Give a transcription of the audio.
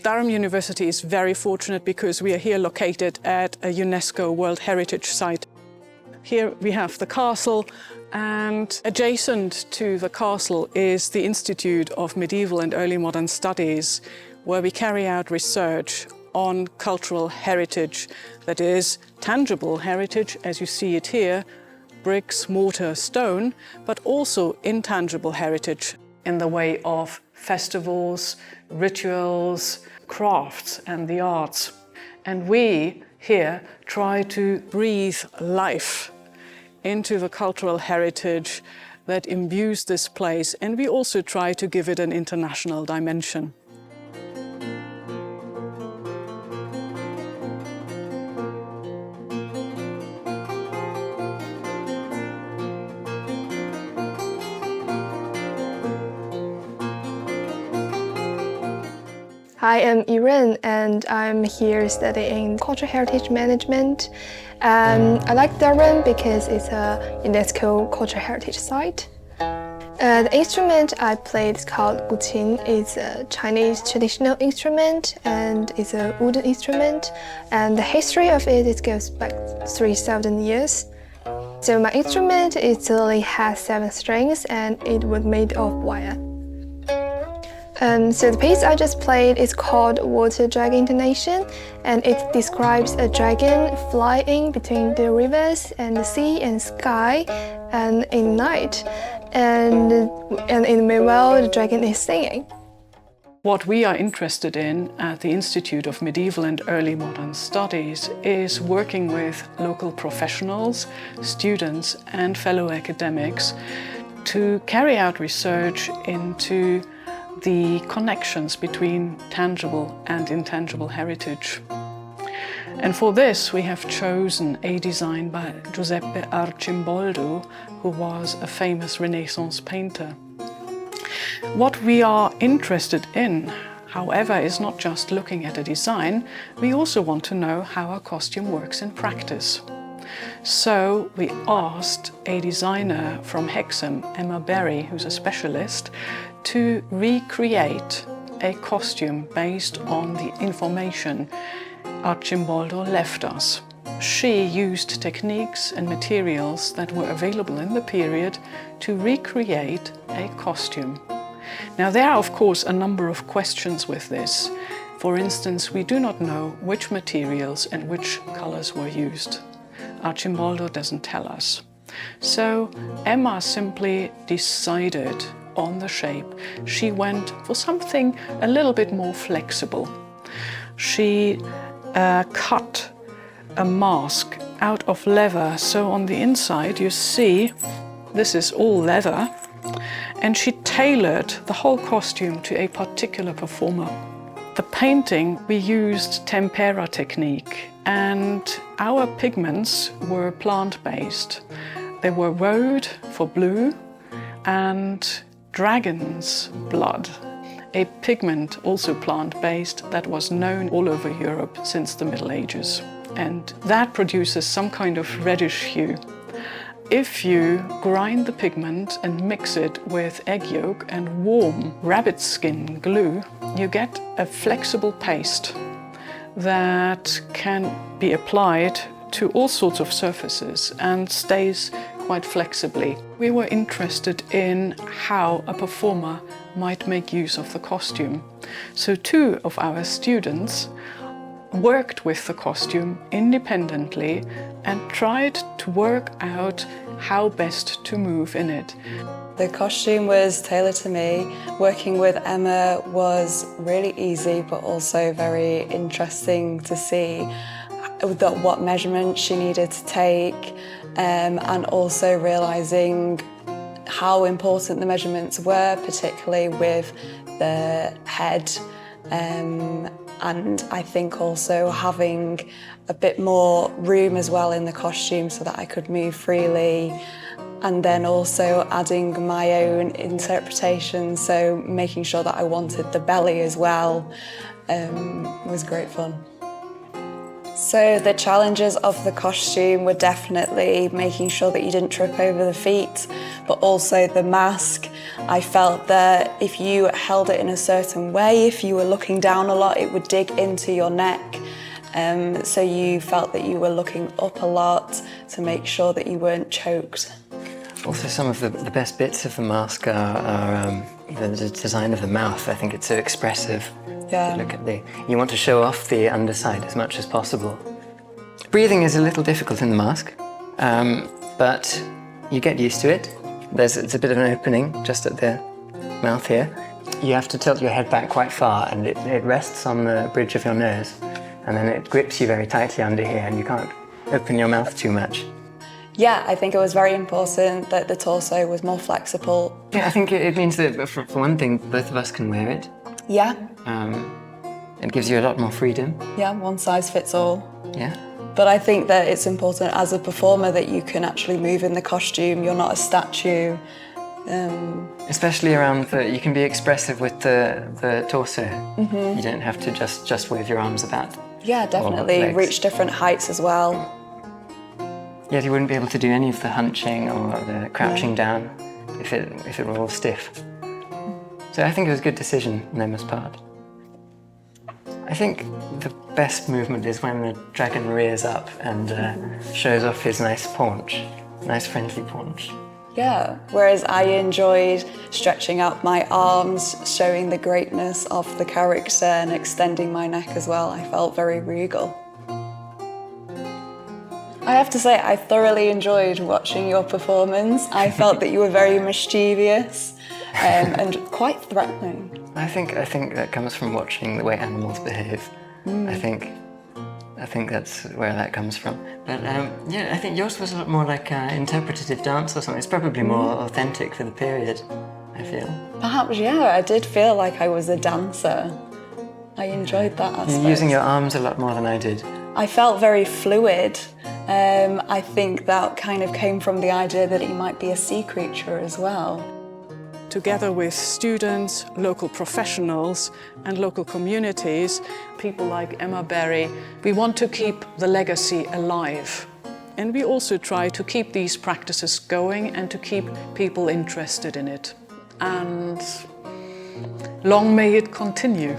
Durham University is very fortunate because we are here located at a UNESCO World Heritage Site. Here we have the castle, and adjacent to the castle is the Institute of Medieval and Early Modern Studies, where we carry out research on cultural heritage, that is, tangible heritage, as you see it here, bricks, mortar, stone, but also intangible heritage in the way of festivals, rituals, crafts and the arts. And we here try to breathe life into the cultural heritage that imbues this place, and we also try to give it an international dimension. Hi, I'm Irene and I'm here studying cultural heritage management. I like Durham because it's a UNESCO cultural heritage site. The instrument I played is called guqin. It's a Chinese traditional instrument and it's a wooden instrument. And the history of it goes back 3,000 years. So my instrument literally has 7 strings and it was made of wire. So the piece I just played is called Water Dragon Intonation, and it describes a dragon flying between the rivers and the sea and sky and in night. And in the meanwhile, the dragon is singing. What we are interested in at the Institute of Medieval and Early Modern Studies is working with local professionals, students and fellow academics to carry out research into the connections between tangible and intangible heritage. And for this we have chosen a design by Giuseppe Arcimboldo, who was a famous Renaissance painter. What we are interested in, however, is not just looking at a design, we also want to know how a costume works in practice. So we asked a designer from Hexham, Emma Berry, who's a specialist, to recreate a costume based on the information Arcimboldo left us. She used techniques and materials that were available in the period to recreate a costume. Now there are of course a number of questions with this. For instance, we do not know which materials and which colors were used. Arcimboldo doesn't tell us. So Emma simply decided on the shape. She went for something a little bit more flexible. She cut a mask out of leather, so on the inside you see this is all leather, and she tailored the whole costume to a particular performer. The painting, we used tempera technique, and our pigments were plant-based. They were woad for blue and dragon's blood, a pigment also plant-based that was known all over Europe since the Middle Ages. And that produces some kind of reddish hue. If you grind the pigment and mix it with egg yolk and warm rabbit skin glue, you get a flexible paste that can be applied to all sorts of surfaces and stays quite flexibly. We were interested in how a performer might make use of the costume. So 2 of our students worked with the costume independently and tried to work out how best to move in it. The costume was tailored to me. Working with Emma was really easy, but also very interesting to see what measurements she needed to take, and also realising how important the measurements were, particularly with the head. And I think also having a bit more room as well in the costume so that I could move freely, and then also adding my own interpretation, so making sure that I wanted the belly as well was great fun. So the challenges of the costume were definitely making sure that you didn't trip over the feet, but also the mask, I felt that if you held it in a certain way, if you were looking down a lot, it would dig into your neck. So you felt that you were looking up a lot to make sure that you weren't choked. Also, some of the best bits of the mask are the design of the mouth. I think it's so expressive. Yeah. Look at you want to show off the underside as much as possible. Breathing is a little difficult in the mask, but you get used to it. It's a bit of an opening just at the mouth here. You have to tilt your head back quite far, and it rests on the bridge of your nose, and then it grips you very tightly under here, and you can't open your mouth too much. Yeah, I think it was very important that the torso was more flexible. Yeah, I think it means that, for one thing, both of us can wear it. Yeah. It gives you a lot more freedom. Yeah, one size fits all. Yeah. But I think that it's important as a performer that you can actually move in the costume. You're not a statue. Especially around you can be expressive with the torso. You don't have to just wave your arms about. Yeah, definitely. Reach different heights as well. Yet you wouldn't be able to do any of the hunching or the crouching down if it were all stiff. So I think it was a good decision on Emma's part. I think the best movement is when the dragon rears up and shows off his nice paunch, nice friendly paunch. Yeah, whereas I enjoyed stretching out my arms, showing the greatness of the character and extending my neck as well. I felt very regal. I have to say, I thoroughly enjoyed watching your performance. I felt that you were very mischievous and quite threatening. I think that comes from watching the way animals behave. I think that's where that comes from. But yeah, I think yours was a lot more like interpretative dance or something. It's probably more authentic for the period, I feel. Perhaps, yeah. I did feel like I was a dancer. I enjoyed that aspect. You're using your arms a lot more than I did. I felt very fluid. I think that kind of came from the idea that he might be a sea creature as well. Together with students, local professionals and local communities, people like Emma Berry, we want to keep the legacy alive. And we also try to keep these practices going and to keep people interested in it. And long may it continue.